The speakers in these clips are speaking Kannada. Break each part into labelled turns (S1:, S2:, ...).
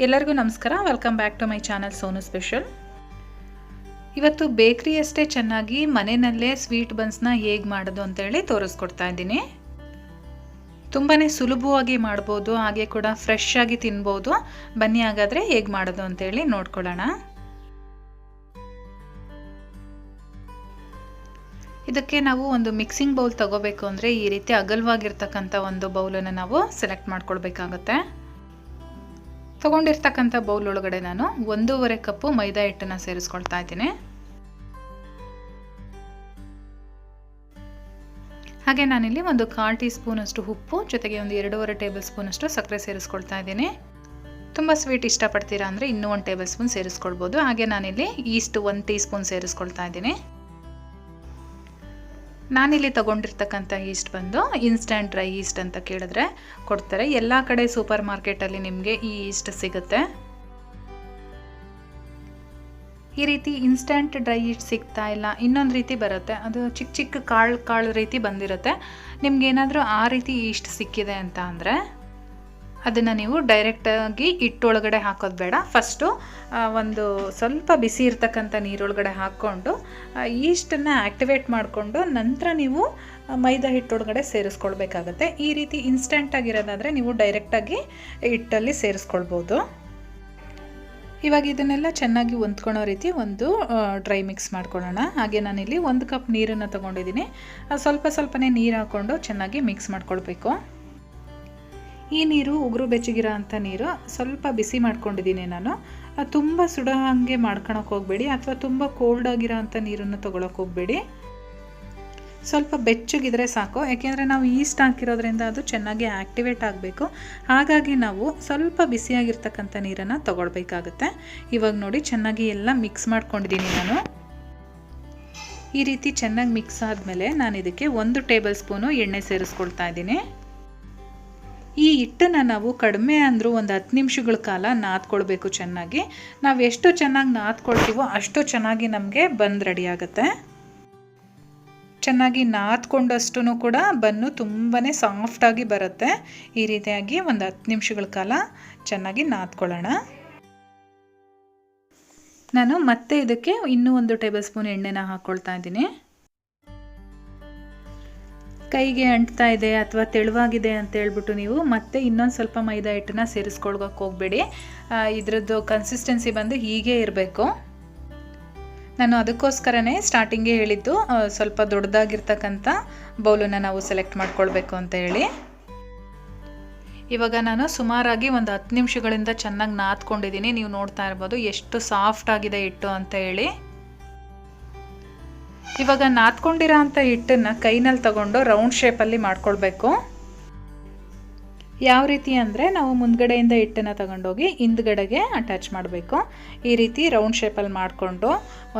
S1: ಎಲ್ಲರಿಗೂ ನಮಸ್ಕಾರ. Welcome back to my channel Sonu special. ಇವತ್ತು ಬೇಕ್ರಿಯಷ್ಟೇ ಚೆನ್ನಾಗಿ ಮನೆಯಲ್ಲೇ ಸ್ವೀಟ್ ಬನ್ಸ್ನ ಹೇಗೆ ಮಾಡೋದು ಅಂತೇಳಿ ತೋರಿಸ್ಕೊಡ್ತಾ ಇದ್ದೀನಿ. ತುಂಬಾ ಸುಲಭವಾಗಿ ಮಾಡ್ಬೋದು, ಹಾಗೆ ಕೂಡ ಫ್ರೆಶ್ ಆಗಿ ತಿನ್ಬೋದು. ಬನ್ನಿ ಹಾಗಾದರೆ ಹೇಗೆ ಮಾಡೋದು ಅಂತೇಳಿ ನೋಡ್ಕೊಳ್ಳೋಣ. ಇದಕ್ಕೆ ನಾವು ಒಂದು ಮಿಕ್ಸಿಂಗ್ ಬೌಲ್ ತಗೋಬೇಕು ಅಂದರೆ ಈ ರೀತಿ ಅಗಲವಾಗಿರ್ತಕ್ಕಂಥ ಒಂದು ಬೌಲನ್ನು ನಾವು ಸೆಲೆಕ್ಟ್ ಮಾಡ್ಕೊಳ್ಬೇಕಾಗತ್ತೆ. ತಗೊಂಡಿರ್ತಕ್ಕಂಥ ಬೌಲ್ ಒಳಗಡೆ ನಾನು 1.5 ಕಪ್ಪು ಮೈದಾ ಹಿಟ್ಟನ್ನು ಸೇರಿಸ್ಕೊಳ್ತಾ ಇದ್ದೀನಿ. ಹಾಗೆ ನಾನಿಲ್ಲಿ ಒಂದು 1/4 ಟೀ ಸ್ಪೂನ್ ಅಷ್ಟು ಉಪ್ಪು, ಜೊತೆಗೆ ಒಂದು 2.5 ಟೇಬಲ್ ಸ್ಪೂನ್ ಅಷ್ಟು ಸಕ್ಕರೆ ಸೇರಿಸ್ಕೊಳ್ತಾ ಇದ್ದೀನಿ. ತುಂಬ ಸ್ವೀಟ್ ಇಷ್ಟಪಡ್ತೀರಾ ಅಂದರೆ ಇನ್ನೂ 1 ಟೇಬಲ್ ಸ್ಪೂನ್ ಸೇರಿಸ್ಕೊಳ್ಬೋದು. ಹಾಗೆ ನಾನಿಲ್ಲಿ ಈಸ್ಟ್ 1 ಟೀ ಸ್ಪೂನ್ ಸೇರಿಸ್ಕೊಳ್ತಾ ಇದ್ದೀನಿ. ನಾನಿಲ್ಲಿ ತಗೊಂಡಿರ್ತಕ್ಕಂಥ ಈಸ್ಟ್ ಬಂದು ಇನ್ಸ್ಟಂಟ್ ಡ್ರೈ ಈಸ್ಟ್ ಅಂತ ಕೇಳಿದ್ರೆ ಕೊಡ್ತಾರೆ. ಎಲ್ಲ ಕಡೆ ಸೂಪರ್ ಮಾರ್ಕೆಟಲ್ಲಿ ನಿಮಗೆ ಈ ಈಸ್ಟ್ ಸಿಗುತ್ತೆ. ಈ ರೀತಿ ಇನ್ಸ್ಟಂಟ್ ಡ್ರೈ ಈಸ್ಟ್ ಸಿಗ್ತಾ ಇಲ್ಲ, ಇನ್ನೊಂದು ರೀತಿ ಬರುತ್ತೆ, ಅದು ಚಿಕ್ಕ ಚಿಕ್ಕ ಕಾಳು ರೀತಿ ಬಂದಿರುತ್ತೆ. ನಿಮ್ಗೇನಾದರೂ ಆ ರೀತಿ ಈಸ್ಟ್ ಸಿಕ್ಕಿದೆ ಅಂತ ಅಂದರೆ ಅದನ್ನು ನೀವು ಡೈರೆಕ್ಟಾಗಿ ಹಿಟ್ಟೊಳಗಡೆ ಹಾಕೋದು ಬೇಡ. ಫಸ್ಟು ಒಂದು ಸ್ವಲ್ಪ ಬಿಸಿ ಇರ್ತಕ್ಕಂಥ ನೀರೊಳಗಡೆ ಹಾಕ್ಕೊಂಡು ಈಸ್ಟನ್ನು ಆ್ಯಕ್ಟಿವೇಟ್ ಮಾಡಿಕೊಂಡು ನಂತರ ನೀವು ಮೈದಾ ಹಿಟ್ಟೊಳಗಡೆ ಸೇರಿಸ್ಕೊಳ್ಬೇಕಾಗತ್ತೆ. ಈ ರೀತಿ ಇನ್ಸ್ಟಂಟಾಗಿರೋದಾದರೆ ನೀವು ಡೈರೆಕ್ಟಾಗಿ ಹಿಟ್ಟಲ್ಲಿ ಸೇರಿಸ್ಕೊಳ್ಬೋದು. ಇವಾಗ ಇದನ್ನೆಲ್ಲ ಚೆನ್ನಾಗಿ ಹೊಂದ್ಕೊಳ್ಳೋ ರೀತಿ ಒಂದು ಡ್ರೈ ಮಿಕ್ಸ್ ಮಾಡ್ಕೊಳ್ಳೋಣ. ಹಾಗೆ ನಾನಿಲ್ಲಿ 1 ಕಪ್ ನೀರನ್ನು ತೊಗೊಂಡಿದ್ದೀನಿ. ಸ್ವಲ್ಪನೇ ನೀರು ಹಾಕ್ಕೊಂಡು ಚೆನ್ನಾಗಿ ಮಿಕ್ಸ್ ಮಾಡ್ಕೊಳ್ಬೇಕು. ಈ ನೀರು ಉಗುರು ಬೆಚ್ಚಗಿರೋ ಅಂಥ ನೀರು, ಸ್ವಲ್ಪ ಬಿಸಿ ಮಾಡ್ಕೊಂಡಿದ್ದೀನಿ ನಾನು. ತುಂಬ ಸುಡೋ ಹಾಗೆ ಮಾಡ್ಕೊಳಕ್ಕೆ ಹೋಗಬೇಡಿ, ಅಥವಾ ತುಂಬ ಕೋಲ್ಡ್ ಆಗಿರೋ ಅಂಥ ನೀರನ್ನು ತೊಗೊಳಕ್ಕೆ ಹೋಗಬೇಡಿ. ಸ್ವಲ್ಪ ಬೆಚ್ಚಗಿದ್ರೆ ಸಾಕು, ಯಾಕೆಂದರೆ ನಾವು ಈಸ್ಟ್ ಹಾಕಿರೋದ್ರಿಂದ ಅದು ಚೆನ್ನಾಗಿ ಆ್ಯಕ್ಟಿವೇಟ್ ಆಗಬೇಕು. ಹಾಗಾಗಿ ನಾವು ಸ್ವಲ್ಪ ಬಿಸಿಯಾಗಿರ್ತಕ್ಕಂಥ ನೀರನ್ನು ತೊಗೊಳ್ಬೇಕಾಗುತ್ತೆ. ಇವಾಗ ನೋಡಿ ಚೆನ್ನಾಗಿ ಎಲ್ಲ ಮಿಕ್ಸ್ ಮಾಡ್ಕೊಂಡಿದ್ದೀನಿ ನಾನು. ಈ ರೀತಿ ಚೆನ್ನಾಗಿ ಮಿಕ್ಸ್ ಆದಮೇಲೆ ನಾನು ಇದಕ್ಕೆ 1 ಟೇಬಲ್ ಸ್ಪೂನು ಎಣ್ಣೆ ಸೇರಿಸ್ಕೊಳ್ತಾ ಇದ್ದೀನಿ. ಈ ಹಿಟ್ಟನ್ನು ನಾವು ಕಡಿಮೆ ಅಂದರೂ ಒಂದು 10 ನಿಮಿಷಗಳ ಕಾಲ ನಾದ್ಕೊಳ್ಬೇಕು ಚೆನ್ನಾಗಿ. ನಾವು ಎಷ್ಟು ಚೆನ್ನಾಗಿ ನಾದ್ಕೊಳ್ತೀವೋ ಅಷ್ಟು ಚೆನ್ನಾಗಿ ನಮಗೆ ಬನ್ ರೆಡಿ ಆಗುತ್ತೆ. ಚೆನ್ನಾಗಿ ನಾದ್ಕೊಂಡಷ್ಟು ಕೂಡ ಬನ್ನು ತುಂಬಾ ಸಾಫ್ಟಾಗಿ ಬರುತ್ತೆ. ಈ ರೀತಿಯಾಗಿ ಒಂದು 10 ನಿಮಿಷಗಳ ಕಾಲ ಚೆನ್ನಾಗಿ ನಾದ್ಕೊಳ್ಳೋಣ. ನಾನು ಮತ್ತೆ ಇದಕ್ಕೆ ಇನ್ನೂ 1 ಟೇಬಲ್ ಸ್ಪೂನ್ ಎಣ್ಣೆನ ಹಾಕ್ಕೊಳ್ತಾ ಇದ್ದೀನಿ. ಕೈಗೆ ಅಂಟ್ತಾ ಇದೆ ಅಥವಾ ತೆಳುವಾಗಿದೆ ಅಂತ ಹೇಳ್ಬಿಟ್ಟು ನೀವು ಮತ್ತೆ ಇನ್ನೊಂದು ಸ್ವಲ್ಪ ಮೈದಾ ಹಿಟ್ಟನ್ನ ಸೇರಿಸ್ಕೊಳ್ಬೇಕು ಹೋಗಬೇಡಿ. ಇದರದ್ದು ಕನ್ಸಿಸ್ಟೆನ್ಸಿ ಬಂದು ಹೀಗೆ ಇರಬೇಕು. ನಾನು ಅದಕ್ಕೋಸ್ಕರನೇ ಸ್ಟಾರ್ಟಿಂಗೇ ಹೇಳಿದ್ದು ಸ್ವಲ್ಪ ದೊಡ್ಡದಾಗಿರ್ತಕ್ಕಂಥ ಬೌಲನ್ನು ನಾವು ಸೆಲೆಕ್ಟ್ ಮಾಡ್ಕೊಳ್ಬೇಕು ಅಂತ ಹೇಳಿ. ಇವಾಗ ನಾನು ಸುಮಾರಾಗಿ ಒಂದು 10 ನಿಮಿಷಗಳಿಂದ ಚೆನ್ನಾಗಿ ನಾದ್ಕೊಂಡಿದ್ದೀನಿ. ನೀವು ನೋಡ್ತಾ ಇರ್ಬೋದು ಎಷ್ಟು ಸಾಫ್ಟ್ ಆಗಿದೆ ಹಿಟ್ಟು ಅಂತ ಹೇಳಿ. ಇವಾಗ ನಾದ್ಕೊಂಡಿರೋ ಅಂಥ ಹಿಟ್ಟನ್ನು ಕೈನಲ್ಲಿ ತಗೊಂಡು ರೌಂಡ್ ಶೇಪಲ್ಲಿ ಮಾಡ್ಕೊಳ್ಬೇಕು. ಯಾವ ರೀತಿ ಅಂದರೆ ನಾವು ಮುಂದ್ಗಡೆಯಿಂದ ಹಿಟ್ಟನ್ನು ತಗೊಂಡೋಗಿ ಹಿಂದ್ಗಡೆಗೆ ಅಟ್ಯಾಚ್ ಮಾಡಬೇಕು. ಈ ರೀತಿ ರೌಂಡ್ ಶೇಪಲ್ಲಿ ಮಾಡಿಕೊಂಡು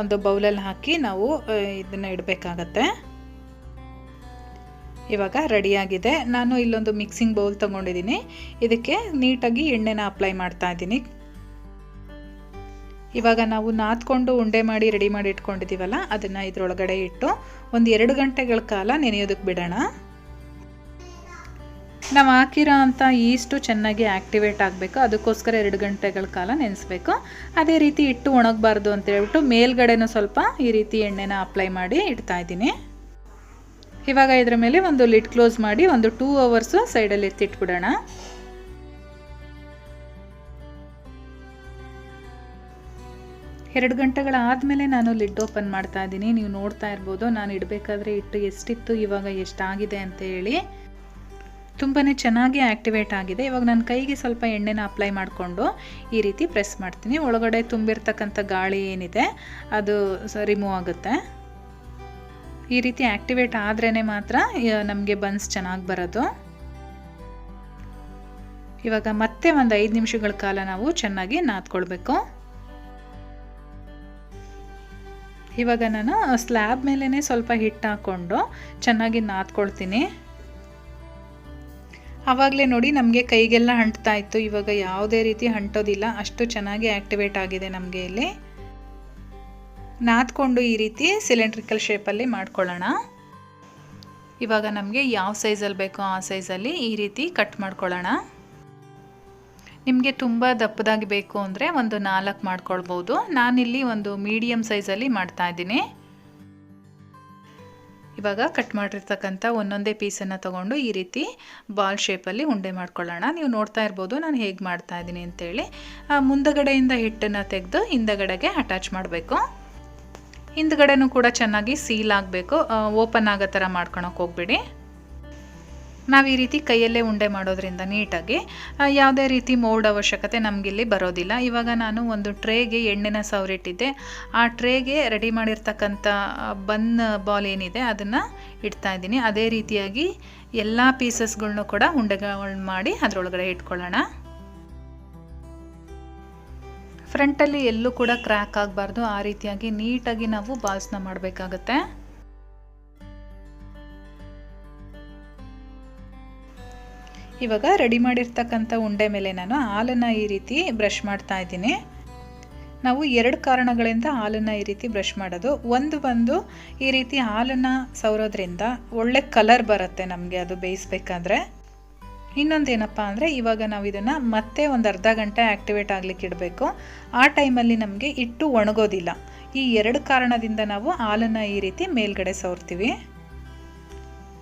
S1: ಒಂದು ಬೌಲಲ್ಲಿ ಹಾಕಿ ನಾವು ಇದನ್ನು ಇಡಬೇಕಾಗತ್ತೆ. ಇವಾಗ ರೆಡಿಯಾಗಿದೆ. ನಾನು ಇಲ್ಲೊಂದು ಮಿಕ್ಸಿಂಗ್ ಬೌಲ್ ತೊಗೊಂಡಿದ್ದೀನಿ. ಇದಕ್ಕೆ ನೀಟಾಗಿ ಎಣ್ಣೆನ ಅಪ್ಲೈ ಮಾಡ್ತಾ ಇದ್ದೀನಿ. ಇವಾಗ ನಾವು ನಾದ್ಕೊಂಡು ಉಂಡೆ ಮಾಡಿ ರೆಡಿ ಮಾಡಿ ಇಟ್ಕೊಂಡಿದ್ದೀವಲ್ಲ, ಅದನ್ನು ಇದರೊಳಗಡೆ ಇಟ್ಟು ಒಂದು 2 ಗಂಟೆಗಳ ಕಾಲ ನೆನೆಯೋದಕ್ಕೆ ಬಿಡೋಣ. ನಾವು ಹಾಕಿರೋ ಅಂಥ ಈಸ್ಟು ಚೆನ್ನಾಗಿ ಆ್ಯಕ್ಟಿವೇಟ್ ಆಗಬೇಕು, ಅದಕ್ಕೋಸ್ಕರ 2 ಗಂಟೆಗಳ ಕಾಲ ನೆನೆಸ್ಬೇಕು. ಅದೇ ರೀತಿ ಇಟ್ಟು ಒಣಗಬಾರ್ದು ಅಂತ ಹೇಳ್ಬಿಟ್ಟು ಮೇಲ್ಗಡೆನೂ ಸ್ವಲ್ಪ ಈ ರೀತಿ ಎಣ್ಣೆನ ಅಪ್ಲೈ ಮಾಡಿ ಇಡ್ತಾ ಇದ್ದೀನಿ. ಇವಾಗ ಇದರ ಮೇಲೆ ಒಂದು ಲಿಡ್ ಕ್ಲೋಸ್ ಮಾಡಿ ಒಂದು 2 ಅವರ್ಸು ಸೈಡಲ್ಲಿ ಎತ್ತಿಟ್ಬಿಡೋಣ. 2 ಗಂಟೆಗಳಾದಮೇಲೆ ನಾನು ಲಿಡ್ ಓಪನ್ ಮಾಡ್ತಾ ಇದ್ದೀನಿ. ನೀವು ನೋಡ್ತಾ ಇರ್ಬೋದು ನಾನು ಇಡಬೇಕಾದ್ರೆ ಹಿಟ್ಟು ಎಷ್ಟಿತ್ತು, ಇವಾಗ ಎಷ್ಟಾಗಿದೆ ಅಂತ ಹೇಳಿ. ತುಂಬಾ ಚೆನ್ನಾಗಿ ಆ್ಯಕ್ಟಿವೇಟ್ ಆಗಿದೆ. ಇವಾಗ ನನ್ನ ಕೈಗೆ ಸ್ವಲ್ಪ ಎಣ್ಣೆನ ಅಪ್ಲೈ ಮಾಡಿಕೊಂಡು ಈ ರೀತಿ ಪ್ರೆಸ್ ಮಾಡ್ತೀನಿ. ಒಳಗಡೆ ತುಂಬಿರ್ತಕ್ಕಂಥ ಗಾಳಿ ಏನಿದೆ ಅದು ರಿಮೂವ್ ಆಗುತ್ತೆ. ಈ ರೀತಿ ಆ್ಯಕ್ಟಿವೇಟ್ ಆದ್ರೇ ಮಾತ್ರ ನಮಗೆ ಬನ್ಸ್ ಚೆನ್ನಾಗಿ ಬರೋದು. ಇವಾಗ ಮತ್ತೆ ಒಂದು 5 ನಿಮಿಷಗಳ ಕಾಲ ನಾವು ಚೆನ್ನಾಗಿ ನಾದ್ಕೊಳ್ಬೇಕು. ಇವಾಗ ನಾನು ಸ್ಲ್ಯಾಬ್ ಮೇಲೇ ಸ್ವಲ್ಪ ಹಿಟ್ಟು ಹಾಕ್ಕೊಂಡು ಚೆನ್ನಾಗಿ ನಾದ್ಕೊಳ್ತೀನಿ. ಆವಾಗಲೇ ನೋಡಿ ನಮಗೆ ಕೈಗೆಲ್ಲ ಅಂಟ್ತಾ ಇತ್ತು, ಇವಾಗ ಯಾವುದೇ ರೀತಿ ಅಂಟೋದಿಲ್ಲ, ಅಷ್ಟು ಚೆನ್ನಾಗಿ ಆ್ಯಕ್ಟಿವೇಟ್ ಆಗಿದೆ ನಮಗೆ ಇಲ್ಲಿ. ನಾದ್ಕೊಂಡು ಈ ರೀತಿ ಸಿಲಿಂಡ್ರಿಕಲ್ ಶೇಪಲ್ಲಿ ಮಾಡ್ಕೊಳ್ಳೋಣ. ಇವಾಗ ನಮಗೆ ಯಾವ ಸೈಜಲ್ಲಿ ಬೇಕೋ ಆ ಸೈಜಲ್ಲಿ ಈ ರೀತಿ ಕಟ್ ಮಾಡ್ಕೊಳ್ಳೋಣ. ನಿಮಗೆ ತುಂಬ ದಪ್ಪದಾಗಿ ಬೇಕು ಅಂದರೆ ಒಂದು 4 ಮಾಡ್ಕೊಳ್ಬೋದು. ನಾನಿಲ್ಲಿ ಒಂದು ಮೀಡಿಯಮ್ ಸೈಜಲ್ಲಿ ಮಾಡ್ತಾಯಿದ್ದೀನಿ. ಇವಾಗ ಕಟ್ ಮಾಡಿರ್ತಕ್ಕಂಥ ಒಂದೊಂದೇ ಪೀಸನ್ನು ತೊಗೊಂಡು ಈ ರೀತಿ ಬಾಲ್ ಶೇಪಲ್ಲಿ ಉಂಡೆ ಮಾಡ್ಕೊಳ್ಳೋಣ. ನೀವು ನೋಡ್ತಾ ಇರ್ಬೋದು ನಾನು ಹೇಗೆ ಮಾಡ್ತಾಯಿದ್ದೀನಿ ಅಂತೇಳಿ. ಮುಂದಗಡೆಯಿಂದ ಹಿಟ್ಟನ್ನು ತೆಗೆದು ಹಿಂದಗಡೆಗೆ ಅಟ್ಯಾಚ್ ಮಾಡಬೇಕು. ಹಿಂದಗಡೆನೂ ಕೂಡ ಚೆನ್ನಾಗಿ ಸೀಲ್ ಆಗಬೇಕು. ಓಪನ್ ಆಗೋ ಥರ ಮಾಡ್ಕೊಳಕ್ಕೆ ಹೋಗ್ಬೇಡಿ. ನಾವು ಈ ರೀತಿ ಕೈಯಲ್ಲೇ ಉಂಡೆ ಮಾಡೋದ್ರಿಂದ ನೀಟಾಗಿ ಯಾವುದೇ ರೀತಿ ಮೋಲ್ಡ್ ಅವಶ್ಯಕತೆ ನಮಗಿಲ್ಲಿ ಬರೋದಿಲ್ಲ. ಇವಾಗ ನಾನು ಒಂದು ಟ್ರೇಗೆ ಎಣ್ಣೆನ ಸವರಿಟ್ಟಿದ್ದೆ. ಆ ಟ್ರೇಗೆ ರೆಡಿ ಮಾಡಿರ್ತಕ್ಕಂಥ ಬನ್ ಬಾಲ್ ಏನಿದೆ ಅದನ್ನು ಇಡ್ತಾ ಇದ್ದೀನಿ. ಅದೇ ರೀತಿಯಾಗಿ ಎಲ್ಲ ಪೀಸಸ್ಗಳ್ನೂ ಕೂಡ ಉಂಡೆಗಳನ್ನ ಮಾಡಿ ಅದರೊಳಗಡೆ ಇಟ್ಕೊಳ್ಳೋಣ. ಫ್ರಂಟಲ್ಲಿ ಎಲ್ಲೂ ಕೂಡ ಕ್ರ್ಯಾಕ್ ಆಗಬಾರ್ದು. ಆ ರೀತಿಯಾಗಿ ನೀಟಾಗಿ ನಾವು ಬಾಲ್ಸ್ನ ಮಾಡಬೇಕಾಗತ್ತೆ. ಇವಾಗ ರೆಡಿ ಮಾಡಿರ್ತಕ್ಕಂಥ ಉಂಡೆ ಮೇಲೆ ನಾನು ಹಾಲನ್ನು ಈ ರೀತಿ ಬ್ರಷ್ ಮಾಡ್ತಾ ಇದ್ದೀನಿ. ನಾವು 2 ಕಾರಣಗಳಿಂದ ಹಾಲನ್ನು ಈ ರೀತಿ ಬ್ರಷ್ ಮಾಡೋದು. ಒಂದು ಬಂದು ಈ ರೀತಿ ಹಾಲನ್ನು ಸವರೋದ್ರಿಂದ ಒಳ್ಳೆ ಕಲರ್ ಬರುತ್ತೆ ನಮಗೆ ಅದು ಬೇಯಿಸ್ಬೇಕಾದ್ರೆ. ಇನ್ನೊಂದೇನಪ್ಪ ಅಂದರೆ ಇವಾಗ ನಾವು ಇದನ್ನು ಮತ್ತೆ ಒಂದು ಅರ್ಧ ಗಂಟೆ ಆ್ಯಕ್ಟಿವೇಟ್ ಆಗಲಿಕ್ಕೆ ಇಡಬೇಕು. ಆ ಟೈಮಲ್ಲಿ ನಮಗೆ ಹಿಟ್ಟು ಒಣಗೋದಿಲ್ಲ. ಈ 2 ಕಾರಣದಿಂದ ನಾವು ಹಾಲನ್ನು ಈ ರೀತಿ ಮೇಲ್ಗಡೆ ಸವರ್ತೀವಿ.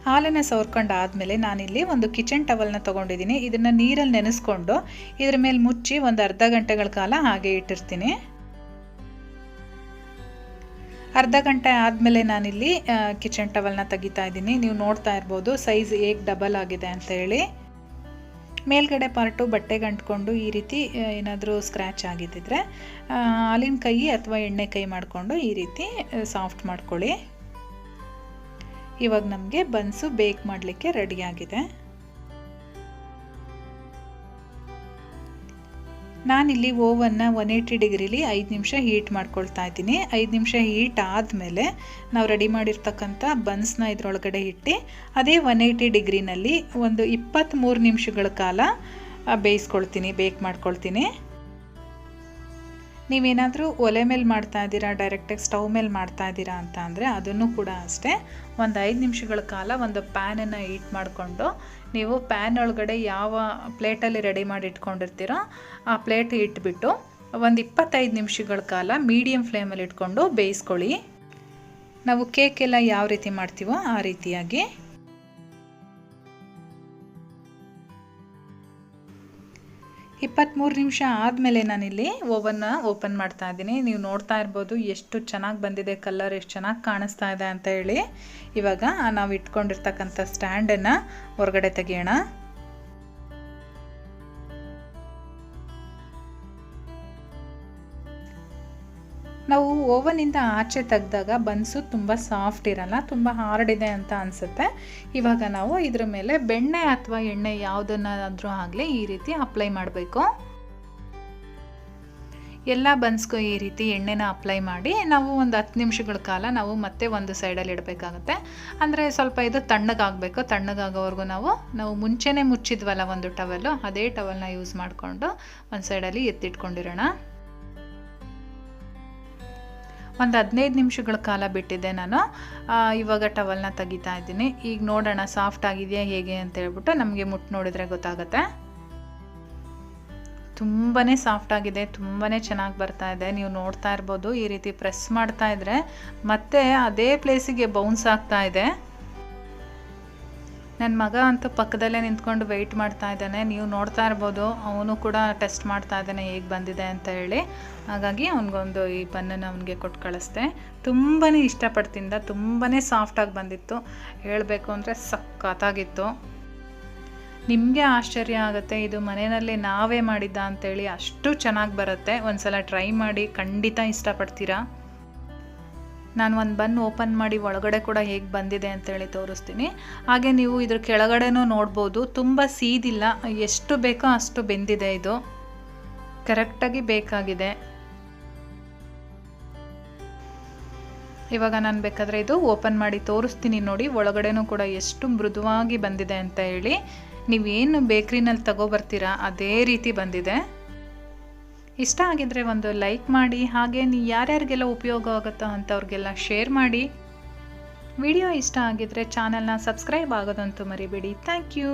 S1: ಹಾಲನ್ನು ಸವರ್ಕೊಂಡಾದಮೇಲೆ ನಾನಿಲ್ಲಿ ಒಂದು ಕಿಚನ್ ಟವಲ್ನ ತೊಗೊಂಡಿದ್ದೀನಿ. ಇದನ್ನು ನೀರಲ್ಲಿ ನೆನೆಸ್ಕೊಂಡು ಇದ್ರ ಮೇಲೆ ಮುಚ್ಚಿ ಒಂದು ಅರ್ಧ ಗಂಟೆಗಳ ಕಾಲ ಹಾಗೆ ಇಟ್ಟಿರ್ತೀನಿ. ಅರ್ಧ ಗಂಟೆ ಆದಮೇಲೆ ನಾನಿಲ್ಲಿ ಕಿಚನ್ ಟವಲ್ನ ತೆಗಿತಾ ಇದ್ದೀನಿ. ನೀವು ನೋಡ್ತಾ ಇರ್ಬೋದು ಸೈಜ್ ಹೇಗೆ ಡಬಲ್ ಆಗಿದೆ ಅಂತ ಹೇಳಿ. ಮೇಲ್ಗಡೆ ಪಾರ್ಟು ಬಟ್ಟೆಗೆ ಅಂಟ್ಕೊಂಡು ಈ ರೀತಿ ಏನಾದರೂ ಸ್ಕ್ರ್ಯಾಚ್ ಆಗಿದ್ದಿದ್ರೆ ಹಾಲಿನ ಕೈ ಅಥವಾ ಎಣ್ಣೆ ಕೈ ಮಾಡಿಕೊಂಡು ಈ ರೀತಿ ಸಾಫ್ಟ್ ಮಾಡ್ಕೊಳ್ಳಿ. ಇವಾಗ ನಮಗೆ ಬನ್ಸು ಬೇಕ್ ಮಾಡಲಿಕ್ಕೆ ರೆಡಿಯಾಗಿದೆ. ನಾನಿಲ್ಲಿ ಓವನ್ನ 180 ಡಿಗ್ರಿಲಿ 5 ನಿಮಿಷ ಹೀಟ್ ಮಾಡ್ಕೊಳ್ತಾ ಇದ್ದೀನಿ. 5 ನಿಮಿಷ ಹೀಟ್ ಆದಮೇಲೆ ನಾವು ರೆಡಿ ಮಾಡಿರ್ತಕ್ಕಂಥ ಬನ್ಸ್ನ ಇದರೊಳಗಡೆ ಇಟ್ಟು ಅದೇ 180 ಡಿಗ್ರಿನಲ್ಲಿ ಒಂದು 23 ನಿಮಿಷಗಳ ಕಾಲ ಬೇಯಿಸ್ಕೊಳ್ತೀನಿ, ಬೇಕ್ ಮಾಡ್ಕೊಳ್ತೀನಿ. ನೀವೇನಾದರೂ ಒಲೆ ಮೇಲೆ ಮಾಡ್ತಾ ಇದ್ದೀರಾ, ಡೈರೆಕ್ಟಾಗಿ ಸ್ಟವ್ ಮೇಲೆ ಮಾಡ್ತಾ ಇದ್ದೀರಾ ಅಂತ ಅಂದರೆ ಅದನ್ನು ಕೂಡ ಅಷ್ಟೇ ಒಂದು 5 ನಿಮಿಷಗಳ ಕಾಲ ಒಂದು ಪ್ಯಾನನ್ನು ಹೀಟ್ ಮಾಡಿಕೊಂಡು ನೀವು ಪ್ಯಾನ್ ಒಳಗಡೆ ಯಾವ ಪ್ಲೇಟಲ್ಲಿ ರೆಡಿ ಮಾಡಿ ಇಟ್ಕೊಂಡಿರ್ತೀರೋ ಆ ಪ್ಲೇಟ್ ಇಟ್ಬಿಟ್ಟು ಒಂದು 25 ನಿಮಿಷಗಳ ಕಾಲ ಮೀಡಿಯಮ್ ಫ್ಲೇಮಲ್ಲಿ ಇಟ್ಕೊಂಡು ಬೇಯಿಸ್ಕೊಳ್ಳಿ. ನಾವು ಕೇಕ್ ಎಲ್ಲ ಯಾವ ರೀತಿ ಮಾಡ್ತೀವೋ ಆ ರೀತಿಯಾಗಿ. ಇಪ್ಪತ್ತ್ಮೂರು ನಿಮಿಷ ಆದಮೇಲೆ ನಾನಿಲ್ಲಿ ಓವನ್ನ ಓಪನ್ ಮಾಡ್ತಾ ಇದ್ದೀನಿ. ನೀವು ನೋಡ್ತಾ ಇರ್ಬೋದು ಎಷ್ಟು ಚೆನ್ನಾಗಿ ಬಂದಿದೆ, ಕಲರ್ ಎಷ್ಟು ಚೆನ್ನಾಗಿ ಕಾಣಿಸ್ತಾ ಇದೆ ಅಂತ ಹೇಳಿ. ಇವಾಗ ನಾವು ಇಟ್ಕೊಂಡಿರ್ತಕ್ಕಂಥ ಸ್ಟ್ಯಾಂಡನ್ನು ಹೊರಗಡೆ ತೆಗೆಯೋಣ. ನಾವು ಓವನಿಂದ ಆಚೆ ತೆಗೆದಾಗ ಬನ್ಸು ತುಂಬ ಸಾಫ್ಟ್ ಇರಲ್ಲ, ತುಂಬ ಹಾರ್ಡ್ ಇದೆ ಅಂತ ಅನಿಸುತ್ತೆ. ಇವಾಗ ನಾವು ಇದ್ರ ಮೇಲೆ ಬೆಣ್ಣೆ ಅಥವಾ ಎಣ್ಣೆ ಯಾವುದನ್ನಾದರೂ ಆಗಲಿ ಈ ರೀತಿ ಅಪ್ಲೈ ಮಾಡಬೇಕು. ಎಲ್ಲ ಬನ್ಸ್ಗೂ ಈ ರೀತಿ ಎಣ್ಣೆನ ಅಪ್ಲೈ ಮಾಡಿ ನಾವು ಒಂದು 10 ನಿಮಿಷಗಳ ಕಾಲ ನಾವು ಮತ್ತೆ ಒಂದು ಸೈಡಲ್ಲಿ ಇಡಬೇಕಾಗುತ್ತೆ. ಅಂದರೆ ಸ್ವಲ್ಪ ಇದು ತಣ್ಣಗಾಗಬೇಕು. ತಣ್ಣಗಾಗೋವರೆಗೂ ನಾವು ಮುಂಚೆನೇ ಮುಚ್ಚಿದ್ವಲ್ಲ ಒಂದು ಟವಲ್ಲು, ಅದೇ ಟವಲ್ನ ಯೂಸ್ ಮಾಡಿಕೊಂಡು ಒಂದು ಸೈಡಲ್ಲಿ ಎತ್ತಿಟ್ಕೊಂಡಿರೋಣ. ಒಂದು 15 ನಿಮಿಷಗಳ ಕಾಲ ಬಿಟ್ಟಿದ್ದೆ ನಾನು. ಇವಾಗ ಟವಲ್ನ ತೆಗಿತಾ ಇದ್ದೀನಿ. ಈಗ ನೋಡೋಣ ಸಾಫ್ಟ್ ಆಗಿದೆಯಾ ಹೇಗೆ ಅಂತ ಹೇಳ್ಬಿಟ್ಟು ನಮಗೆ ಮುಟ್ಟು ನೋಡಿದರೆ ಗೊತ್ತಾಗುತ್ತೆ. ತುಂಬಾ ಸಾಫ್ಟ್ ಆಗಿದೆ, ತುಂಬಾ ಚೆನ್ನಾಗಿ ಬರ್ತಾ ಇದೆ. ನೀವು ನೋಡ್ತಾ ಇರ್ಬೋದು ಈ ರೀತಿ ಪ್ರೆಸ್ ಮಾಡ್ತಾ ಇದ್ರೆ ಮತ್ತೆ ಅದೇ ಪ್ಲೇಸಿಗೆ ಬೌನ್ಸ್ ಆಗ್ತಾ ಇದೆ. ನನ್ನ ಮಗ ಅಂತೂ ಪಕ್ಕದಲ್ಲೇ ನಿಂತ್ಕೊಂಡು ವೆಯ್ಟ್ ಮಾಡ್ತಾ ಇದ್ದಾನೆ. ನೀವು ನೋಡ್ತಾ ಇರ್ಬೋದು ಅವನು ಕೂಡ ಟೆಸ್ಟ್ ಮಾಡ್ತಾ ಇದ್ದಾನೆ ಹೇಗೆ ಬಂದಿದೆ ಅಂತ ಹೇಳಿ. ಹಾಗಾಗಿ ಅವನಿಗೊಂದು ಈ ಬನ್ನನ್ನು ಅವನಿಗೆ ಕೊಟ್ಟು ಕಳಿಸ್ದೆ. ತುಂಬಾ ಇಷ್ಟಪಡ್ತಿಂದ, ತುಂಬಾ ಸಾಫ್ಟಾಗಿ ಬಂದಿತ್ತು. ಹೇಳಬೇಕು ಅಂದರೆ ಸಖತ್ತಾಗಿತ್ತು. ನಿಮಗೆ ಆಶ್ಚರ್ಯ ಆಗುತ್ತೆ ಇದು ಮನೆಯಲ್ಲಿ ನಾವೇ ಮಾಡಿದ್ದ ಅಂತೇಳಿ. ಅಷ್ಟು ಚೆನ್ನಾಗಿ ಬರುತ್ತೆ. ಒಂದು ಸಲ ಟ್ರೈ ಮಾಡಿ, ಖಂಡಿತ ಇಷ್ಟಪಡ್ತೀರಾ. ನಾನು ಒಂದು ಬನ್ ಓಪನ್ ಮಾಡಿ ಒಳಗಡೆ ಕೂಡ ಹೇಗೆ ಬಂದಿದೆ ಅಂತೇಳಿ ತೋರಿಸ್ತೀನಿ. ಹಾಗೆ ನೀವು ಇದ್ರ ಕೆಳಗಡೆನೂ ನೋಡ್ಬೋದು, ತುಂಬ ಸೀದಿಲ್ಲ, ಎಷ್ಟು ಬೇಕೋ ಅಷ್ಟು ಬೆಂದಿದೆ. ಇದು ಕರೆಕ್ಟಾಗಿ ಬೇಕಾಗಿದೆ. ಇವಾಗ ನಾನು ಬೇಕಾದರೆ ಇದು ಓಪನ್ ಮಾಡಿ ತೋರಿಸ್ತೀನಿ ನೋಡಿ, ಒಳಗಡೆನೂ ಕೂಡ ಎಷ್ಟು ಮೃದುವಾಗಿ ಬಂದಿದೆ ಅಂತ ಹೇಳಿ. ನೀವೇನು ಬೇಕ್ರಿನಲ್ಲಿ ತಗೊಬರ್ತೀರಾ ಅದೇ ರೀತಿ ಬಂದಿದೆ. ಇಷ್ಟ ಆಗಿದ್ರೆ ಒಂದು ಲೈಕ್ ಮಾಡಿ, ಹಾಗೆ ಯಾರ್ಯಾರಿಗೆಲ್ಲ ಉಪಯೋಗ ಆಗುತ್ತೋ ಅಂಥವ್ರಿಗೆಲ್ಲ ಶೇರ್ ಮಾಡಿ. ವಿಡಿಯೋ ಇಷ್ಟ ಆಗಿದ್ರೆ ಚಾನಲ್ನ ಸಬ್ಸ್ಕ್ರೈಬ್ ಆಗೋದಂತೂ ಮರಿಬೇಡಿ. Thank you.